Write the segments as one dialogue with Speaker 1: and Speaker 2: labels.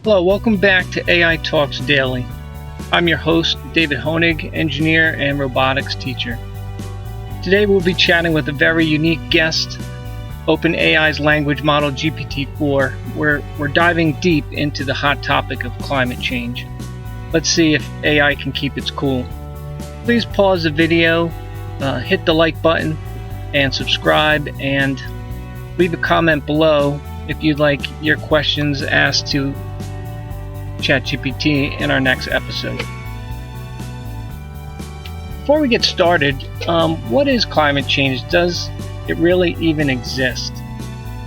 Speaker 1: Hello, welcome back to AI Talks Daily. I'm your host, David Honig, engineer and robotics teacher. Today we'll be chatting with a very unique guest, OpenAI's language model GPT-4, where we're diving deep into the hot topic of climate change. Let's see if AI can keep its cool. Please pause the video, hit the like button, and subscribe, and leave a comment below if you'd like your questions asked to ChatGPT in our next episode. Before we get started, what is climate change? Does it really even exist?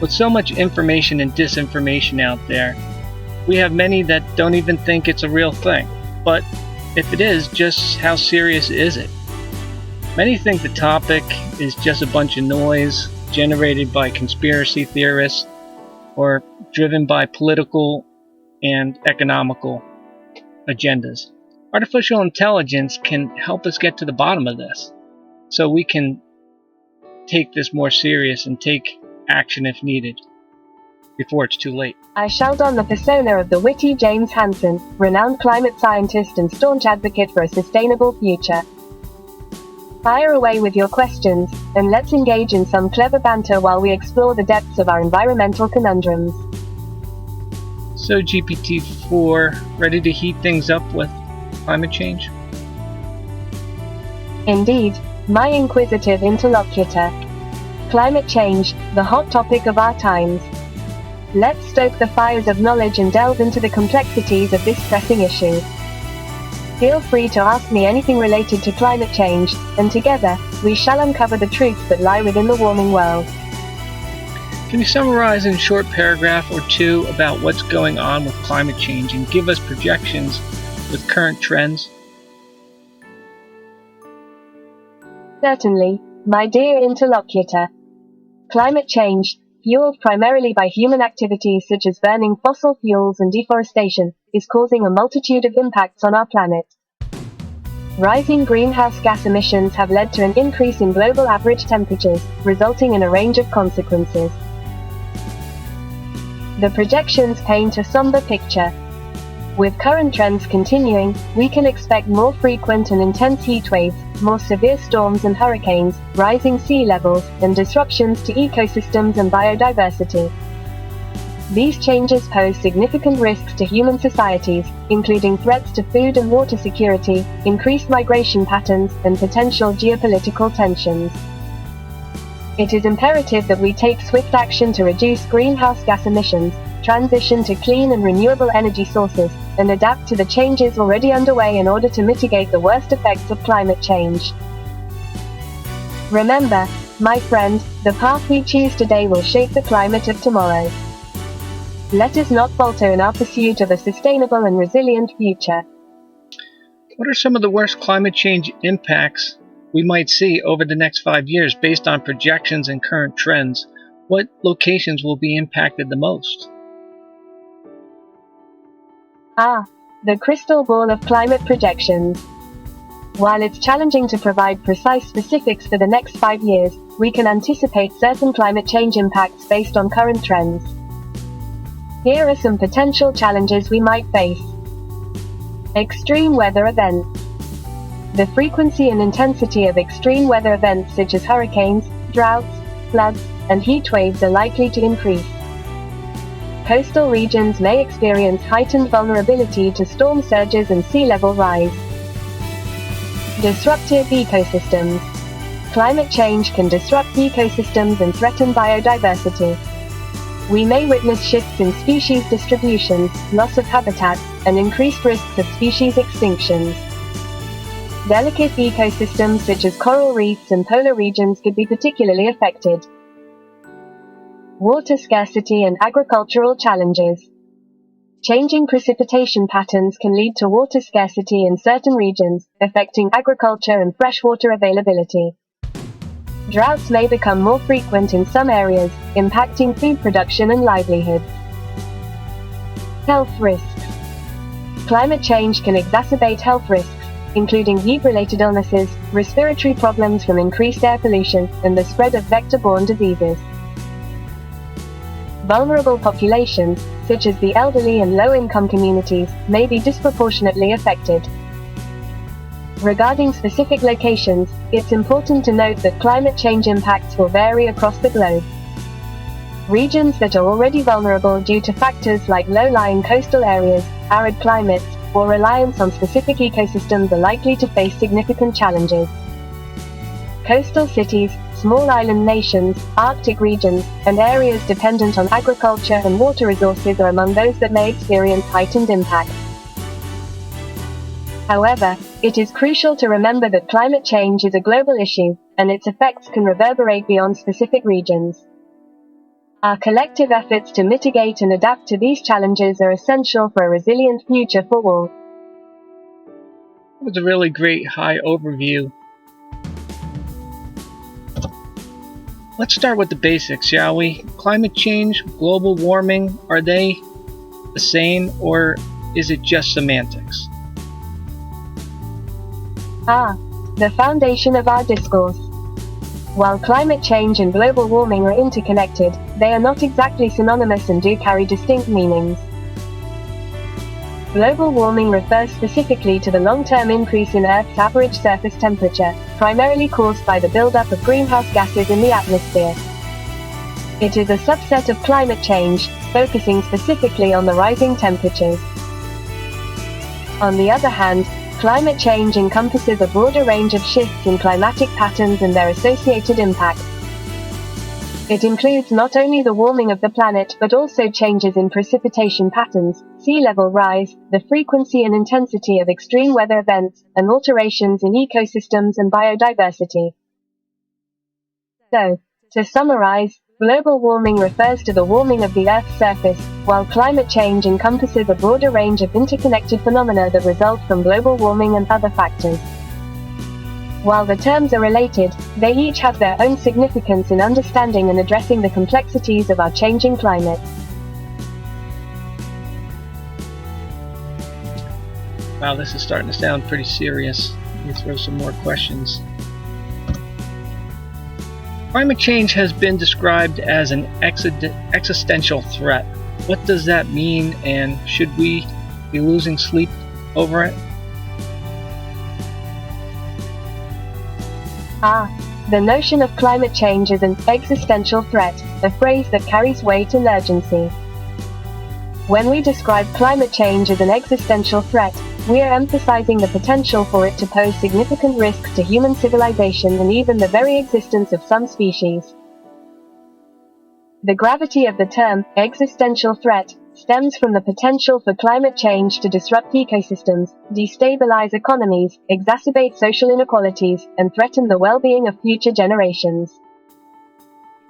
Speaker 1: With so much information and disinformation out there, we have many that don't even think it's a real thing. But if it is, just how serious is it? Many think the topic is just a bunch of noise generated by conspiracy theorists or driven by political and economical agendas. Artificial intelligence can help us get to the bottom of this, so we can take this more serious and take action if needed, before it's too late.
Speaker 2: I shall don the persona of the witty James Hansen, renowned climate scientist and staunch advocate for a sustainable future. Fire away with your questions, and let's engage in some clever banter while we explore the depths of our environmental conundrums.
Speaker 1: So GPT-4, ready to heat things up with climate change?
Speaker 2: Indeed, my inquisitive interlocutor. Climate change, the hot topic of our times. Let's stoke the fires of knowledge and delve into the complexities of this pressing issue. Feel free to ask me anything related to climate change, and together, we shall uncover the truths that lie within the warming world.
Speaker 1: Can you summarize in a short paragraph or two about what's going on with climate change and give us projections with current trends?
Speaker 2: Certainly, my dear interlocutor. Climate change, fueled primarily by human activities such as burning fossil fuels and deforestation, is causing a multitude of impacts on our planet. Rising greenhouse gas emissions have led to an increase in global average temperatures, resulting in a range of consequences. The projections paint a somber picture. With current trends continuing, we can expect more frequent and intense heat waves, more severe storms and hurricanes, rising sea levels, and disruptions to ecosystems and biodiversity. These changes pose significant risks to human societies, including threats to food and water security, increased migration patterns, and potential geopolitical tensions. It is imperative that we take swift action to reduce greenhouse gas emissions, transition to clean and renewable energy sources, and adapt to the changes already underway in order to mitigate the worst effects of climate change. Remember, my friend, the path we choose today will shape the climate of tomorrow. Let us not falter in our pursuit of a sustainable and resilient future.
Speaker 1: What are some of the worst climate change impacts we might see over the next 5 years based on projections and current trends? What locations will be impacted the most?
Speaker 2: The crystal ball of climate projections. While it's challenging to provide precise specifics for the next 5 years, we can anticipate certain climate change impacts based on current trends. Here are some potential challenges we might face. Extreme weather events. The frequency and intensity of extreme weather events such as hurricanes, droughts, floods, and heat waves are likely to increase. Coastal regions may experience heightened vulnerability to storm surges and sea level rise. Disruptive ecosystems. Climate change can disrupt ecosystems and threaten biodiversity. We may witness shifts in species distributions, loss of habitats, and increased risks of species extinctions. Delicate ecosystems such as coral reefs and polar regions could be particularly affected. Water scarcity and agricultural challenges. Changing precipitation patterns can lead to water scarcity in certain regions, affecting agriculture and freshwater availability. Droughts may become more frequent in some areas, impacting food production and livelihoods. Health risks. Climate change can exacerbate health risks, including heat-related illnesses, respiratory problems from increased air pollution, and the spread of vector-borne diseases. vulnerable populations, such as the elderly and low-income communities, may be disproportionately affected. Regarding specific locations, it's important to note that climate change impacts will vary across the globe. Regions that are already vulnerable due to factors like low-lying coastal areas, arid climates, or reliance on specific ecosystems are likely to face significant challenges. Coastal cities, small island nations, Arctic regions, and areas dependent on agriculture and water resources are among those that may experience heightened impacts. However, it is crucial to remember that climate change is a global issue, and its effects can reverberate beyond specific regions. Our collective efforts to mitigate and adapt to these challenges are essential for a resilient future for all.
Speaker 1: It was a really great high overview. Let's start with the basics, shall we? Climate change, global warming, are they the same, or is it just semantics?
Speaker 2: The foundation of our discourse. While climate change and global warming are interconnected, they are not exactly synonymous and do carry distinct meanings. Global warming refers specifically to the long-term increase in Earth's average surface temperature, primarily caused by the buildup of greenhouse gases in the atmosphere. It is a subset of climate change, focusing specifically on the rising temperatures. On the other hand, climate change encompasses a broader range of shifts in climatic patterns and their associated impacts. It includes not only the warming of the planet but also changes in precipitation patterns, sea level rise, the frequency and intensity of extreme weather events, and alterations in ecosystems and biodiversity. So, to summarize, global warming refers to the warming of the Earth's surface, while climate change encompasses a broader range of interconnected phenomena that result from global warming and other factors. While the terms are related, they each have their own significance in understanding and addressing the complexities of our changing climate.
Speaker 1: Wow, this is starting to sound pretty serious. Let me throw some more questions. Climate change has been described as an existential threat. What does that mean, and should we be losing sleep over it?
Speaker 2: The notion of climate change is an existential threat, a phrase that carries weight and urgency. When we describe climate change as an existential threat, we are emphasizing the potential for it to pose significant risks to human civilization and even the very existence of some species. The gravity of the term, existential threat, stems from the potential for climate change to disrupt ecosystems, destabilize economies, exacerbate social inequalities, and threaten the well-being of future generations.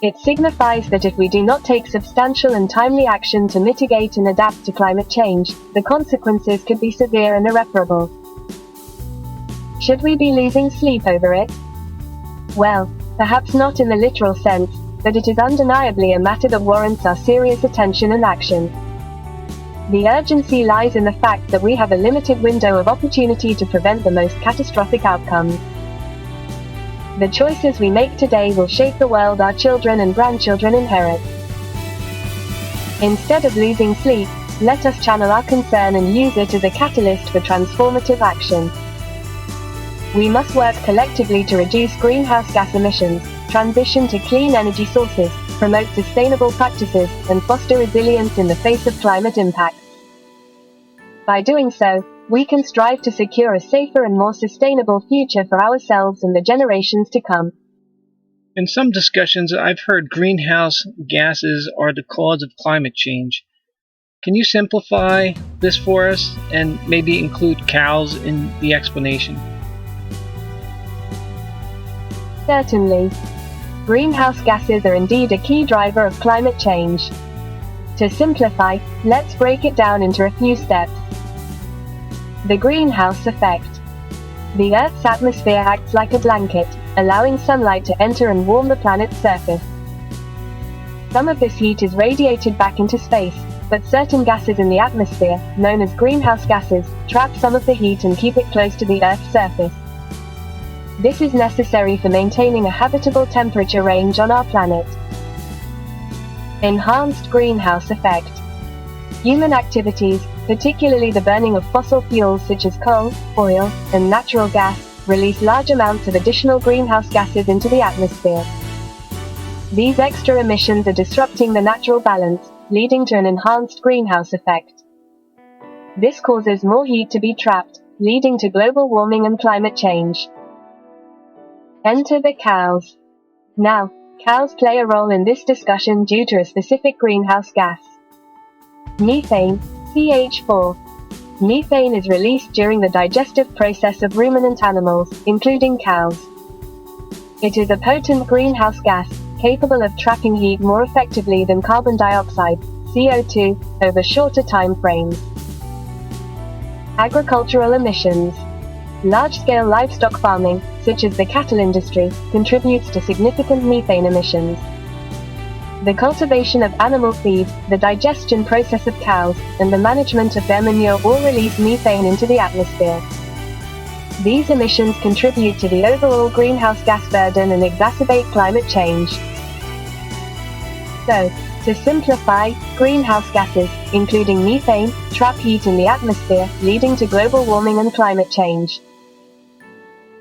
Speaker 2: It signifies that if we do not take substantial and timely action to mitigate and adapt to climate change, the consequences could be severe and irreparable. Should we be losing sleep over it? Well, perhaps not in the literal sense, but it is undeniably a matter that warrants our serious attention and action. The urgency lies in the fact that we have a limited window of opportunity to prevent the most catastrophic outcomes. The choices we make today will shape the world our children and grandchildren inherit. Instead of losing sleep, let us channel our concern and use it as a catalyst for transformative action. We must work collectively to reduce greenhouse gas emissions, transition to clean energy sources, promote sustainable practices, and foster resilience in the face of climate impacts. By doing so, we can strive to secure a safer and more sustainable future for ourselves and the generations to come.
Speaker 1: In some discussions, I've heard greenhouse gases are the cause of climate change. Can you simplify this for us and maybe include cows in the explanation?
Speaker 2: Certainly. Greenhouse gases are indeed a key driver of climate change. To simplify, let's break it down into a few steps. The greenhouse effect. The Earth's atmosphere acts like a blanket, allowing sunlight to enter and warm the planet's surface. Some of this heat is radiated back into space, but certain gases in the atmosphere, known as greenhouse gases, trap some of the heat and keep it close to the Earth's surface. This is necessary for maintaining a habitable temperature range on our planet. Enhanced greenhouse effect. Human activities, particularly the burning of fossil fuels such as coal, oil, and natural gas, release large amounts of additional greenhouse gases into the atmosphere. These extra emissions are disrupting the natural balance, leading to an enhanced greenhouse effect. This causes more heat to be trapped, leading to global warming and climate change. Enter the cows. Now, cows play a role in this discussion due to a specific greenhouse gas. Methane, CH4. Methane is released during the digestive process of ruminant animals, including cows. It is a potent greenhouse gas, capable of trapping heat more effectively than carbon dioxide, CO2, over shorter time frames. Agricultural emissions. Large-scale livestock farming, such as the cattle industry, contributes to significant methane emissions. The cultivation of animal feed, the digestion process of cows, and the management of their manure all release methane into the atmosphere. These emissions contribute to the overall greenhouse gas burden and exacerbate climate change. So, to simplify, greenhouse gases, including methane, trap heat in the atmosphere, leading to global warming and climate change.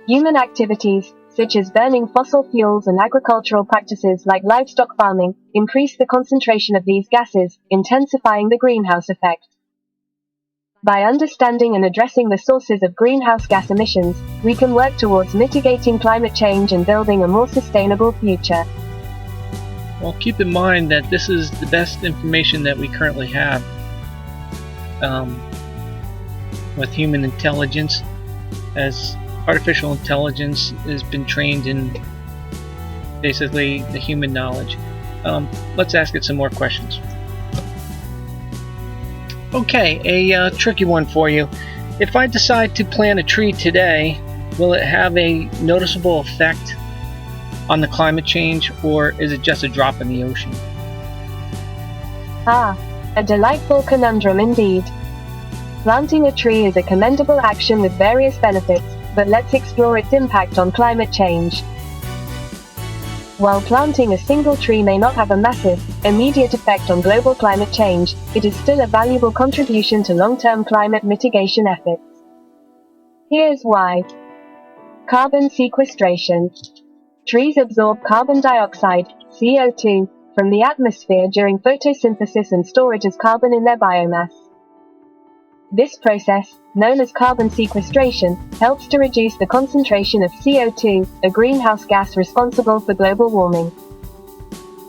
Speaker 2: Human activities, such as burning fossil fuels and agricultural practices like livestock farming, increase the concentration of these gases, intensifying the greenhouse effect. By understanding and addressing the sources of greenhouse gas emissions, we can work towards mitigating climate change and building a more sustainable future.
Speaker 1: Well, keep in mind that this is the best information that we currently have with human intelligence, as artificial intelligence has been trained in basically the human knowledge. Let's ask it some more questions. Okay, a tricky one for you. If I decide to plant a tree today, will it have a noticeable effect on the climate change, or is it just a drop in the ocean?
Speaker 2: Ah, a delightful conundrum indeed. Planting a tree is a commendable action with various benefits, but let's explore its impact on climate change. While planting a single tree may not have a massive, immediate effect on global climate change, it is still a valuable contribution to long-term climate mitigation efforts. Here's why. Carbon sequestration. Trees absorb carbon dioxide, CO2, from the atmosphere during photosynthesis and store it as carbon in their biomass. This process, known as carbon sequestration, helps to reduce the concentration of CO2, a greenhouse gas responsible for global warming.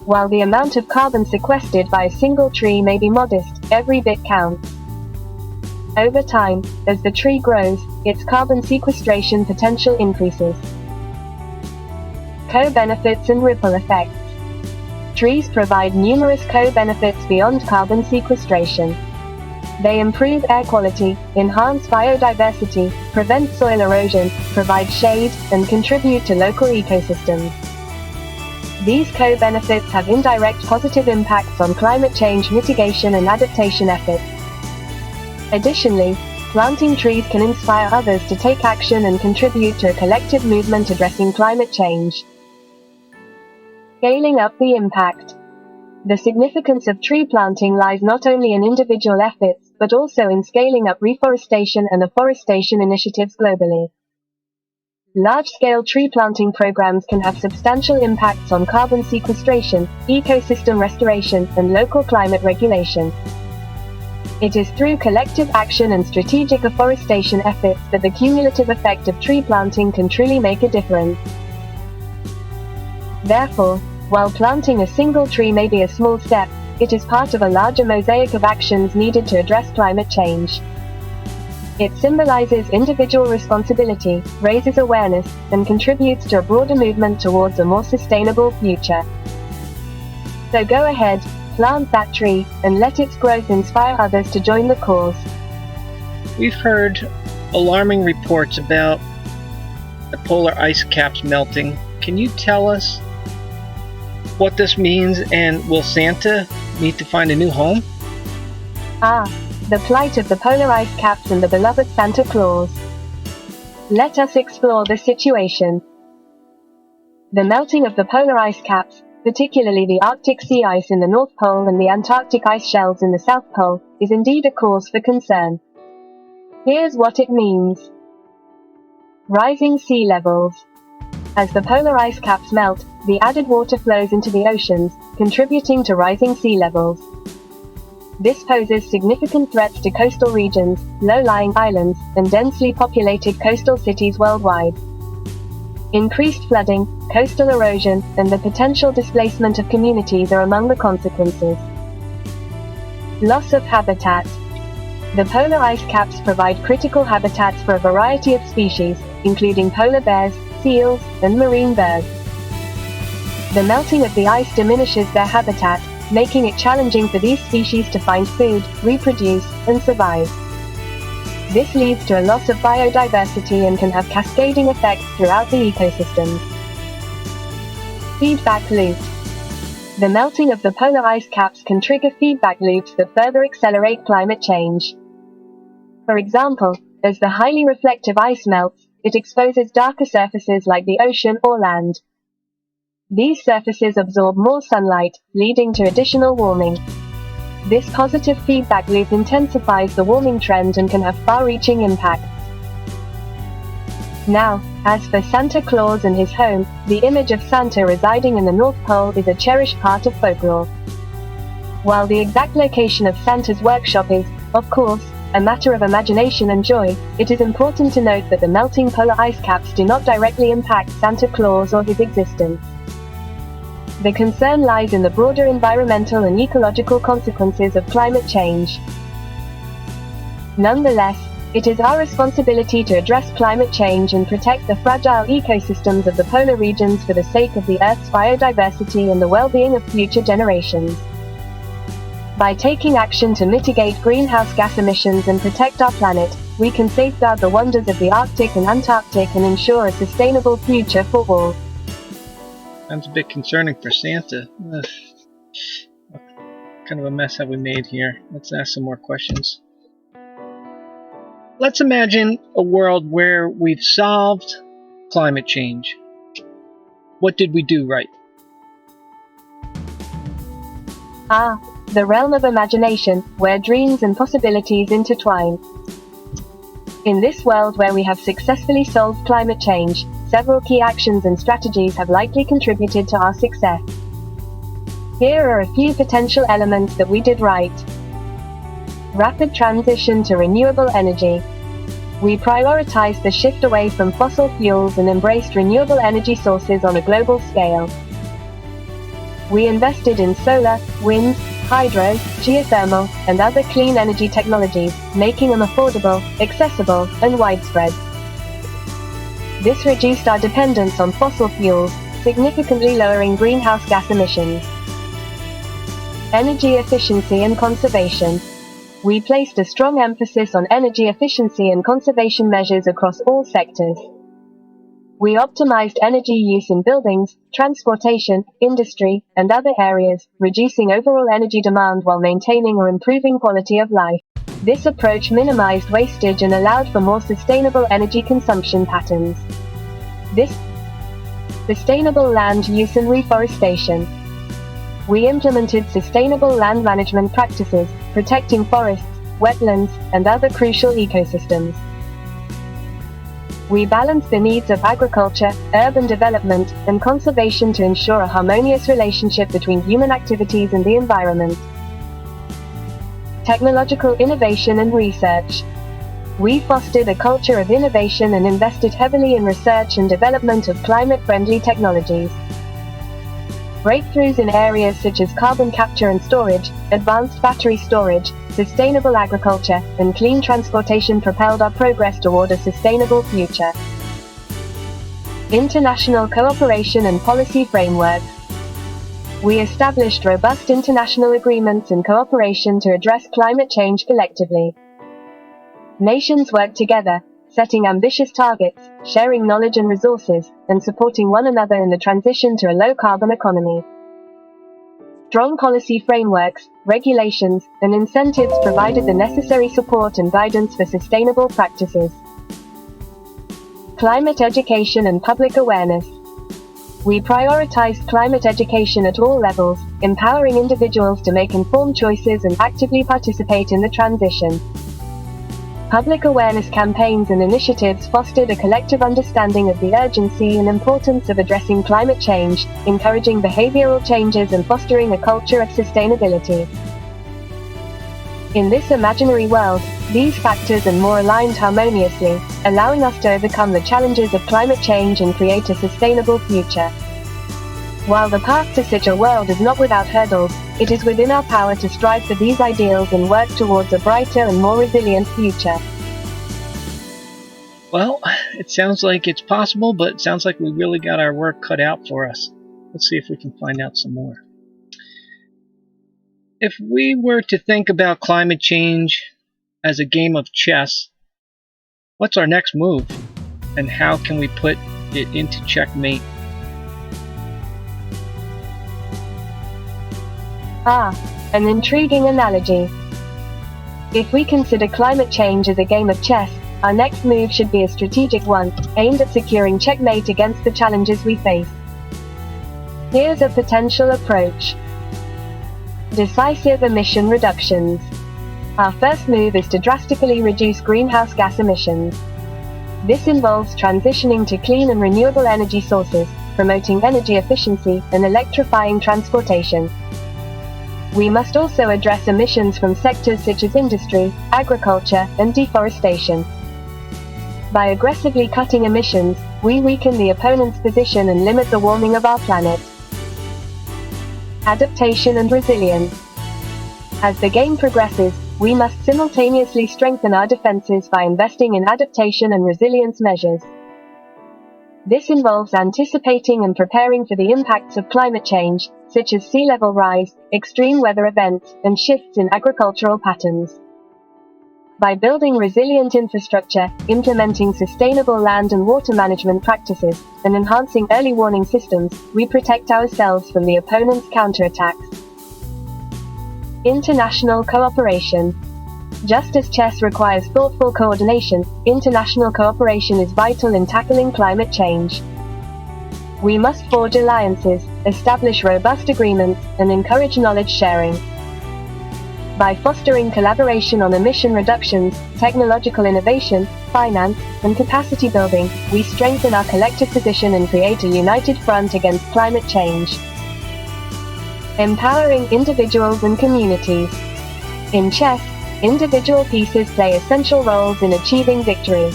Speaker 2: While the amount of carbon sequestered by a single tree may be modest, every bit counts. Over time, as the tree grows, its carbon sequestration potential increases. Co-benefits and ripple effects. Trees provide numerous co-benefits beyond carbon sequestration. They improve air quality, enhance biodiversity, prevent soil erosion, provide shade, and contribute to local ecosystems. These co-benefits have indirect positive impacts on climate change mitigation and adaptation efforts. Additionally, planting trees can inspire others to take action and contribute to a collective movement addressing climate change. Scaling up the impact. The significance of tree planting lies not only in individual efforts, but also in scaling up reforestation and afforestation initiatives globally. Large-scale tree planting programs can have substantial impacts on carbon sequestration, ecosystem restoration, and local climate regulation. It is through collective action and strategic afforestation efforts that the cumulative effect of tree planting can truly make a difference. Therefore, while planting a single tree may be a small step, it is part of a larger mosaic of actions needed to address climate change. It symbolizes individual responsibility, raises awareness, and contributes to a broader movement towards a more sustainable future. So go ahead, plant that tree, and let its growth inspire others to join the cause.
Speaker 1: We've heard alarming reports about the polar ice caps melting. Can you tell us what this means, and will Santa need to find a new home?
Speaker 2: Ah, the plight of the polar ice caps and the beloved Santa Claus. Let us explore the situation. The melting of the polar ice caps, particularly the Arctic sea ice in the North Pole and the Antarctic ice shelves in the South Pole, is indeed a cause for concern. Here's what it means. Rising sea levels. As the polar ice caps melt, the added water flows into the oceans, contributing to rising sea levels. This poses significant threats to coastal regions, low-lying islands, and densely populated coastal cities worldwide. Increased flooding, coastal erosion, and the potential displacement of communities are among the consequences. Loss of habitat. The polar ice caps provide critical habitats for a variety of species, including polar bears, seals, and marine birds. The melting of the ice diminishes their habitat, making it challenging for these species to find food, reproduce, and survive. This leads to a loss of biodiversity and can have cascading effects throughout the ecosystems. Feedback loop. The melting of the polar ice caps can trigger feedback loops that further accelerate climate change. For example, as the highly reflective ice melts, it exposes darker surfaces like the ocean or land. These surfaces absorb more sunlight, leading to additional warming. This positive feedback loop intensifies the warming trend and can have far-reaching impacts. Now, as for Santa Claus and his home, the image of Santa residing in the North Pole is a cherished part of folklore. While the exact location of Santa's workshop is, of course, a matter of imagination and joy, it is important to note that the melting polar ice caps do not directly impact Santa Claus or his existence. The concern lies in the broader environmental and ecological consequences of climate change. Nonetheless, it is our responsibility to address climate change and protect the fragile ecosystems of the polar regions for the sake of the Earth's biodiversity and the well-being of future generations. By taking action to mitigate greenhouse gas emissions and protect our planet, we can safeguard the wonders of the Arctic and Antarctic and ensure a sustainable future for all.
Speaker 1: Sounds a bit concerning for Santa. Ugh. What kind of a mess have we made here? Let's ask some more questions. Let's imagine a world where we've solved climate change. What did we do right?
Speaker 2: The realm of imagination, where dreams and possibilities intertwine. In this world where we have successfully solved climate change, several key actions and strategies have likely contributed to our success. Here are a few potential elements that we did right. Rapid transition to renewable energy. We prioritized the shift away from fossil fuels and embraced renewable energy sources on a global scale. We invested in solar, wind, hydro, geothermal, and other clean energy technologies, making them affordable, accessible, and widespread. This reduced our dependence on fossil fuels, significantly lowering greenhouse gas emissions. Energy efficiency and conservation. We placed a strong emphasis on energy efficiency and conservation measures across all sectors. We optimized energy use in buildings, transportation, industry, and other areas, reducing overall energy demand while maintaining or improving quality of life. This approach minimized wastage and allowed for more sustainable energy consumption patterns. Sustainable land use and reforestation. We implemented sustainable land management practices, protecting forests, wetlands, and other crucial ecosystems. We balanced the needs of agriculture, urban development, and conservation to ensure a harmonious relationship between human activities and the environment. Technological innovation and research. We fostered a culture of innovation and invested heavily in research and development of climate-friendly technologies. Breakthroughs in areas such as carbon capture and storage, advanced battery storage, sustainable agriculture, and clean transportation propelled our progress toward a sustainable future. International cooperation and policy frameworks. We established robust international agreements and cooperation to address climate change collectively. Nations work together, setting ambitious targets, sharing knowledge and resources, and supporting one another in the transition to a low-carbon economy. Strong policy frameworks, regulations, and incentives provided the necessary support and guidance for sustainable practices. Climate education and public awareness. We prioritized climate education at all levels, empowering individuals to make informed choices and actively participate in the transition. Public awareness campaigns and initiatives fostered a collective understanding of the urgency and importance of addressing climate change, encouraging behavioral changes and fostering a culture of sustainability. In this imaginary world, these factors and more aligned harmoniously, allowing us to overcome the challenges of climate change and create a sustainable future. While the path to such a world is not without hurdles, it is within our power to strive for these ideals and work towards a brighter and more resilient future.
Speaker 1: Well, it sounds like it's possible, but it sounds like we really got our work cut out for us. Let's see if we can find out some more. If we were to think about climate change as a game of chess, what's our next move? And how can we put it into checkmate?
Speaker 2: An intriguing analogy. If we consider climate change as a game of chess, our next move should be a strategic one, aimed at securing checkmate against the challenges we face. Here's a potential approach. Decisive emission reductions. Our first move is to drastically reduce greenhouse gas emissions. This involves transitioning to clean and renewable energy sources, promoting energy efficiency, and electrifying transportation. We must also address emissions from sectors such as industry, agriculture, and deforestation. By aggressively cutting emissions, we weaken the opponent's position and limit the warming of our planet. Adaptation and Resilience. As the game progresses, we must simultaneously strengthen our defenses by investing in adaptation and resilience measures. This involves anticipating and preparing for the impacts of climate change, such as sea level rise, extreme weather events, and shifts in agricultural patterns. By building resilient infrastructure, implementing sustainable land and water management practices, and enhancing early warning systems, we protect ourselves from the opponent's counterattacks. International cooperation. Just as chess requires thoughtful coordination, international cooperation is vital in tackling climate change. We must forge alliances, establish robust agreements, and encourage knowledge sharing. By fostering collaboration on emission reductions, technological innovation, finance, and capacity building, we strengthen our collective position and create a united front against climate change. Empowering individuals and communities. In chess, individual pieces play essential roles in achieving victory.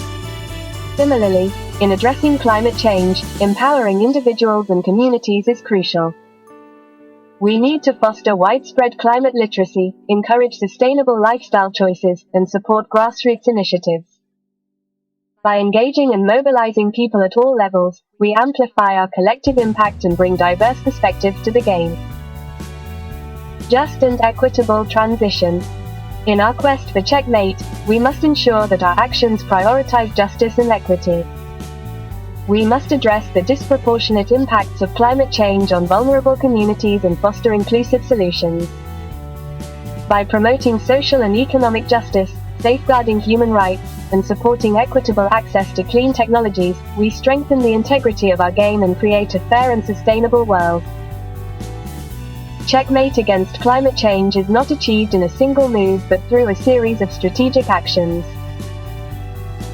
Speaker 2: Similarly, in addressing climate change, empowering individuals and communities is crucial. We need to foster widespread climate literacy, encourage sustainable lifestyle choices, and support grassroots initiatives. By engaging and mobilizing people at all levels, we amplify our collective impact and bring diverse perspectives to the game. Just and equitable transition. In our quest for checkmate, we must ensure that our actions prioritize justice and equity. We must address the disproportionate impacts of climate change on vulnerable communities and foster inclusive solutions. By promoting social and economic justice, safeguarding human rights, and supporting equitable access to clean technologies, we strengthen the integrity of our game and create a fair and sustainable world. Checkmate against climate change is not achieved in a single move but through a series of strategic actions.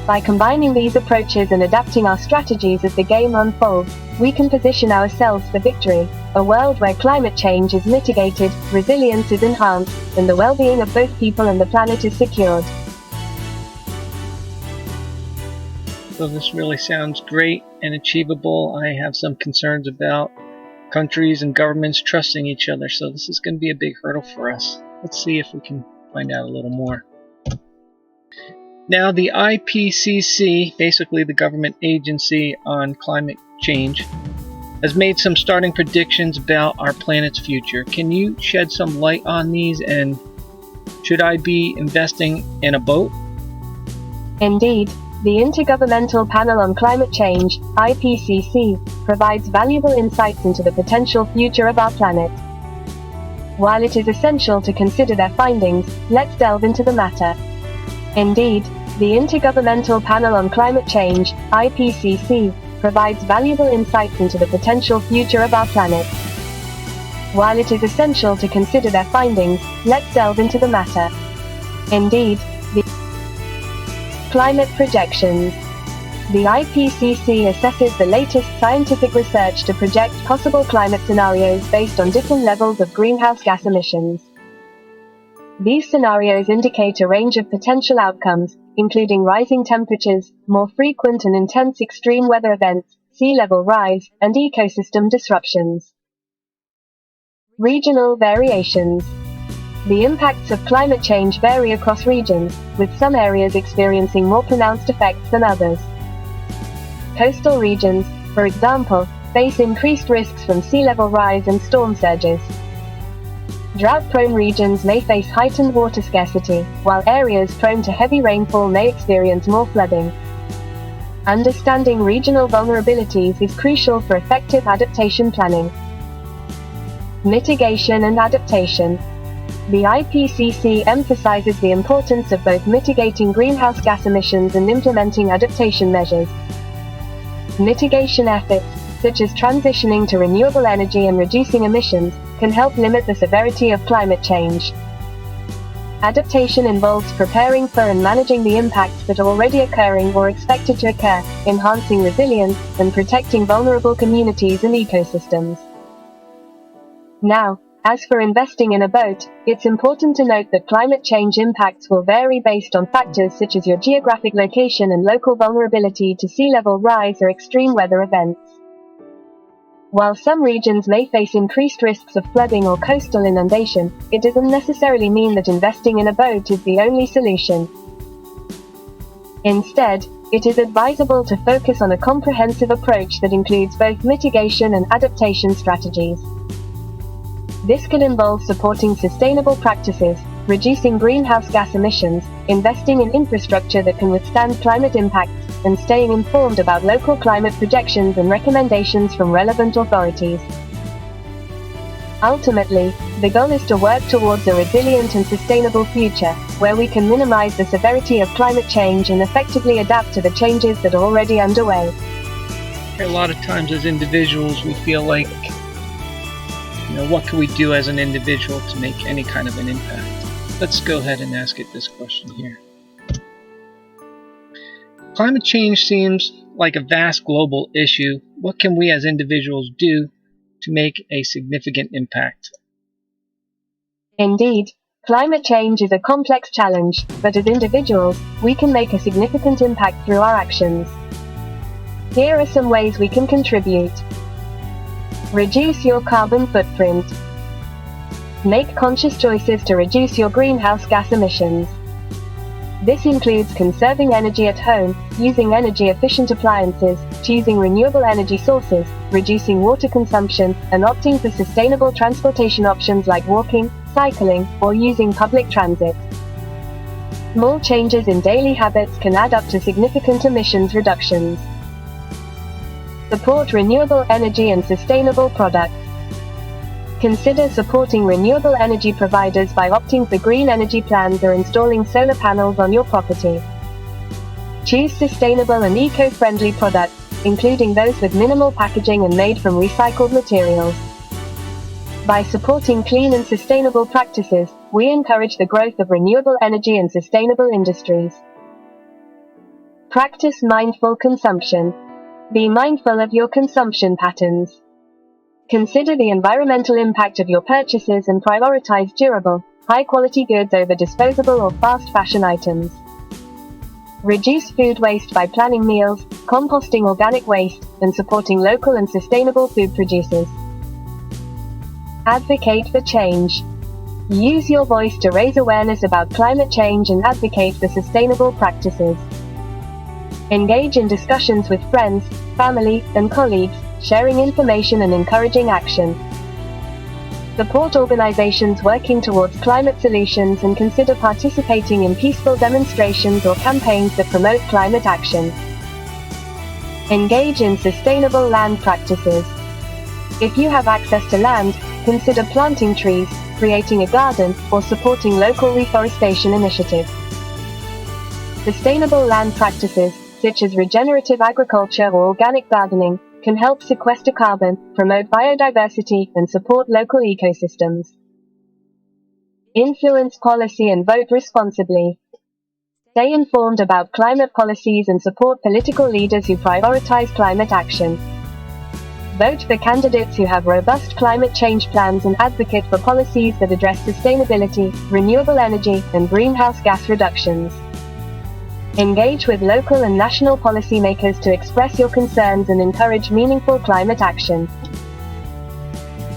Speaker 2: By combining these approaches and adapting our strategies as the game unfolds, we can position ourselves for victory, a world where climate change is mitigated, resilience is enhanced, and the well-being of both people and the planet is secured.
Speaker 1: So this really sounds great and achievable. I have some concerns about countries and governments trusting each other, so this is going to be a big hurdle for us. Let's see if we can find out a little more. Now, the IPCC, basically the government agency on climate change, has made some starting predictions about our planet's future. Can you shed some light on these, and should I be investing in a boat?
Speaker 2: Indeed, the Intergovernmental Panel on Climate Change, IPCC, provides valuable insights into the potential future of our planet. While it is essential to consider their findings, let's delve into the matter. Indeed, the Intergovernmental Panel on Climate Change, IPCC, provides valuable insights into the potential future of our planet. While it is essential to consider their findings, let's delve into the matter. Indeed, the climate projections. The IPCC assesses the latest scientific research to project possible climate scenarios based on different levels of greenhouse gas emissions. These scenarios indicate a range of potential outcomes, including rising temperatures, more frequent and intense extreme weather events, sea level rise, and ecosystem disruptions. Regional variations. The impacts of climate change vary across regions, with some areas experiencing more pronounced effects than others. Coastal regions, for example, face increased risks from sea level rise and storm surges. Drought-prone regions may face heightened water scarcity, while areas prone to heavy rainfall may experience more flooding. Understanding regional vulnerabilities is crucial for effective adaptation planning. Mitigation and adaptation. The IPCC emphasizes the importance of both mitigating greenhouse gas emissions and implementing adaptation measures. Mitigation efforts, such as transitioning to renewable energy and reducing emissions, can help limit the severity of climate change. Adaptation involves preparing for and managing the impacts that are already occurring or expected to occur, enhancing resilience, and protecting vulnerable communities and ecosystems. Now, as for investing in a boat, it's important to note that climate change impacts will vary based on factors such as your geographic location and local vulnerability to sea level rise or extreme weather events. While some regions may face increased risks of flooding or coastal inundation, it doesn't necessarily mean that investing in a boat is the only solution. Instead, it is advisable to focus on a comprehensive approach that includes both mitigation and adaptation strategies. This could involve supporting sustainable practices, reducing greenhouse gas emissions, investing in infrastructure that can withstand climate impacts, and staying informed about local climate projections and recommendations from relevant authorities. Ultimately, the goal is to work towards a resilient and sustainable future, where we can minimize the severity of climate change and effectively adapt to the changes that are already underway.
Speaker 1: A lot of times as individuals we feel like, what can we do as an individual to make any kind of an impact? Let's go ahead and ask it this question here. Climate change seems like a vast global issue. What can we as individuals do to make a significant impact?
Speaker 2: Indeed, climate change is a complex challenge, but as individuals, we can make a significant impact through our actions. Here are some ways we can contribute. Reduce your carbon footprint. Make conscious choices to reduce your greenhouse gas emissions. This includes conserving energy at home, using energy-efficient appliances, choosing renewable energy sources, reducing water consumption, and opting for sustainable transportation options like walking, cycling, or using public transit. Small changes in daily habits can add up to significant emissions reductions. Support renewable energy and sustainable products. Consider supporting renewable energy providers by opting for green energy plans or installing solar panels on your property. Choose sustainable and eco-friendly products, including those with minimal packaging and made from recycled materials. By supporting clean and sustainable practices, we encourage the growth of renewable energy and sustainable industries. Practice mindful consumption. Be mindful of your consumption patterns. Consider the environmental impact of your purchases and prioritize durable, high-quality goods over disposable or fast fashion items. Reduce food waste by planning meals, composting organic waste, and supporting local and sustainable food producers. Advocate for change. Use your voice to raise awareness about climate change and advocate for sustainable practices. Engage in discussions with friends, family, and colleagues, sharing information and encouraging action. Support organizations working towards climate solutions and consider participating in peaceful demonstrations or campaigns that promote climate action. Engage in sustainable land practices. If you have access to land, consider planting trees, creating a garden, or supporting local reforestation initiatives. Sustainable land practices, such as regenerative agriculture or organic gardening, can help sequester carbon, promote biodiversity, and support local ecosystems. Influence policy and vote responsibly. Stay informed about climate policies and support political leaders who prioritize climate action. Vote for candidates who have robust climate change plans and advocate for policies that address sustainability, renewable energy, and greenhouse gas reductions. Engage with local and national policymakers to express your concerns and encourage meaningful climate action.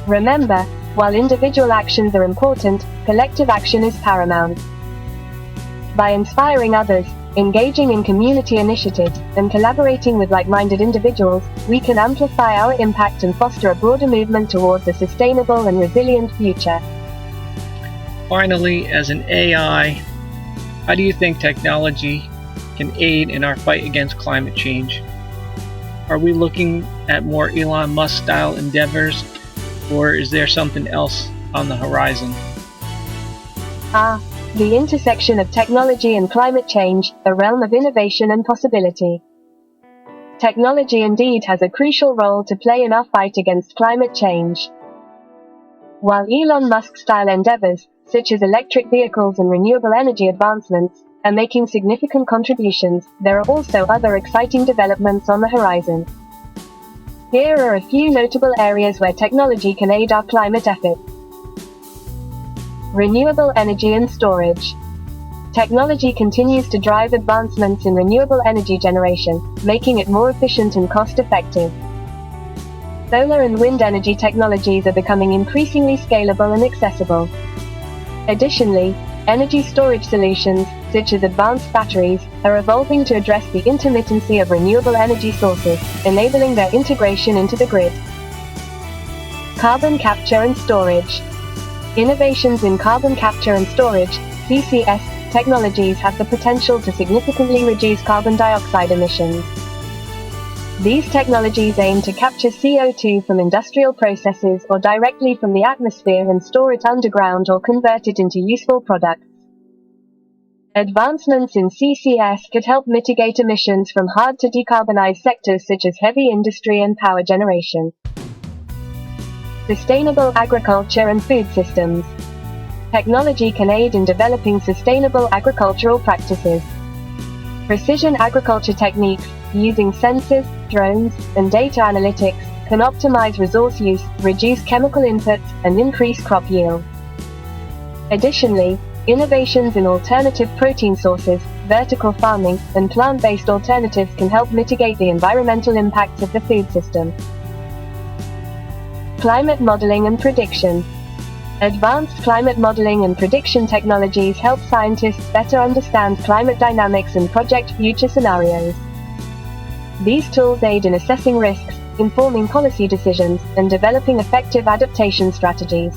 Speaker 2: Remember, while individual actions are important, collective action is paramount. By inspiring others, engaging in community initiatives, and collaborating with like-minded individuals, we can amplify our impact and foster a broader movement towards a sustainable and resilient future.
Speaker 1: Finally, as an AI, how do you think technology can aid in our fight against climate change? Are we looking at more Elon Musk style endeavors, or is there something else on the horizon?
Speaker 2: The intersection of technology and climate change, a realm of innovation and possibility. Technology indeed has a crucial role to play in our fight against climate change. While Elon Musk-style endeavors, such as electric vehicles and renewable energy advancements, are making significant contributions, there are also other exciting developments on the horizon. Here are a few notable areas where technology can aid our climate efforts. Renewable energy and storage. Technology continues to drive advancements in renewable energy generation, making it more efficient and cost-effective. Solar and wind energy technologies are becoming increasingly scalable and accessible. Additionally, energy storage solutions, such as advanced batteries, are evolving to address the intermittency of renewable energy sources, enabling their integration into the grid. Carbon capture and storage. Innovations in carbon capture and storage, CCS, technologies have the potential to significantly reduce carbon dioxide emissions. These technologies aim to capture CO2 from industrial processes or directly from the atmosphere and store it underground or convert it into useful products. Advancements in CCS could help mitigate emissions from hard-to-decarbonize sectors such as heavy industry and power generation. Sustainable agriculture and food systems. Technology can aid in developing sustainable agricultural practices. Precision agriculture techniques, using sensors, drones, and data analytics, can optimize resource use, reduce chemical inputs, and increase crop yield. Additionally, innovations in alternative protein sources, vertical farming, and plant-based alternatives can help mitigate the environmental impacts of the food system. Climate modeling and prediction. Advanced climate modeling and prediction technologies help scientists better understand climate dynamics and project future scenarios. These tools aid in assessing risks, informing policy decisions, and developing effective adaptation strategies.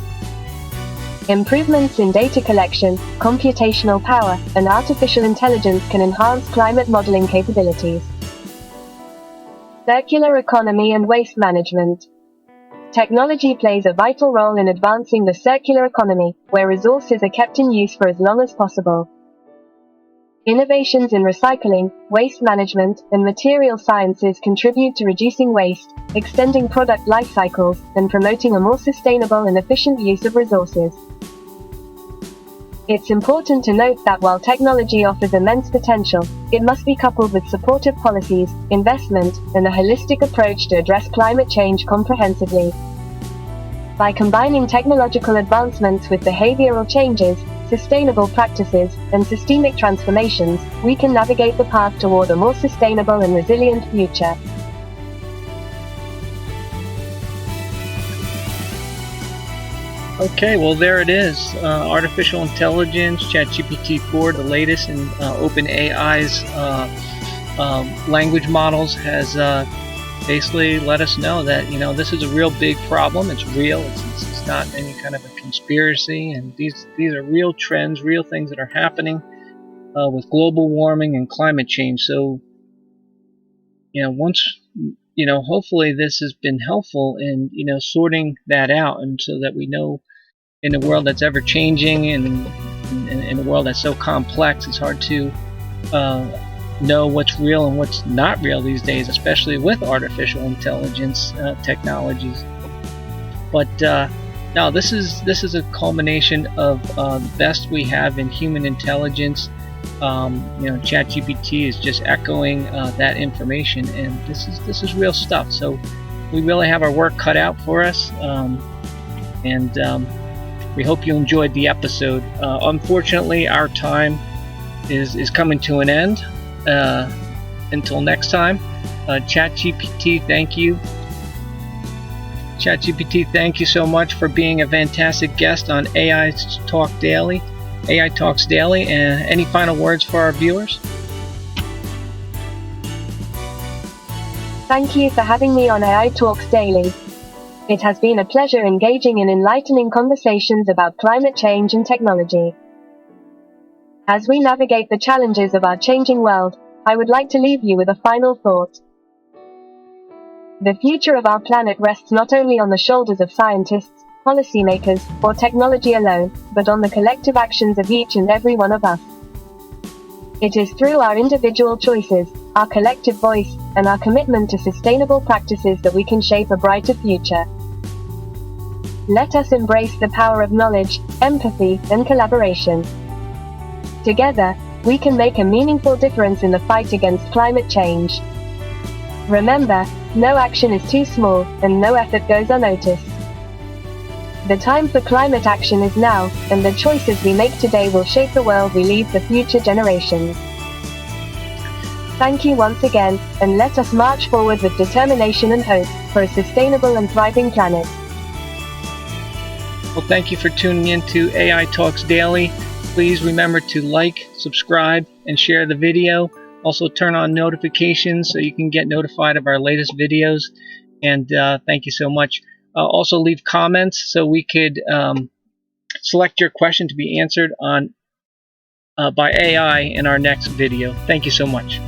Speaker 2: Improvements in data collection, computational power, and artificial intelligence can enhance climate modeling capabilities. Circular economy and waste management. Technology plays a vital role in advancing the circular economy, where resources are kept in use for as long as possible. Innovations in recycling, waste management, and material sciences contribute to reducing waste, extending product life cycles, and promoting a more sustainable and efficient use of resources. It's important to note that while technology offers immense potential, it must be coupled with supportive policies, investment, and a holistic approach to address climate change comprehensively. By combining technological advancements with behavioral changes, sustainable practices, and systemic transformations, we can navigate the path toward a more sustainable and resilient future.
Speaker 1: Okay, well there it is. Artificial intelligence, ChatGPT-4, the latest in OpenAI's language models, has basically let us know that this is a real big problem. It's real. It's not any kind of a conspiracy, and these are real trends, real things that are happening with global warming and climate change. So once hopefully this has been helpful in sorting that out, and so that we know in a world that's ever changing and in a world that's so complex, it's hard to know what's real and what's not real these days, especially with artificial intelligence technologies. But no, this is a culmination of the best we have in human intelligence. ChatGPT is just echoing that information, and this is real stuff. So we really have our work cut out for us, and we hope you enjoyed the episode. Unfortunately, our time is coming to an end. Until next time, ChatGPT, thank you. ChatGPT, thank you so much for being a fantastic guest on AI Talks Daily. And any final words for our viewers?
Speaker 2: Thank you for having me on AI Talks Daily. It has been a pleasure engaging in enlightening conversations about climate change and technology. As we navigate the challenges of our changing world, I would like to leave you with a final thought. The future of our planet rests not only on the shoulders of scientists, policymakers, or technology alone, but on the collective actions of each and every one of us. It is through our individual choices, our collective voice, and our commitment to sustainable practices that we can shape a brighter future. Let us embrace the power of knowledge, empathy, and collaboration. Together, we can make a meaningful difference in the fight against climate change. Remember, no action is too small, and no effort goes unnoticed. The time for climate action is now, and the choices we make today will shape the world we leave for future generations. Thank you once again, and let us march forward with determination and hope for a sustainable and thriving planet.
Speaker 1: Well, thank you for tuning in to AI Talks Daily. Please remember to like, subscribe, and share the video. Also turn on notifications so you can get notified of our latest videos. And thank you so much. Also leave comments so we could select your question to be answered on by AI in our next video. Thank you so much.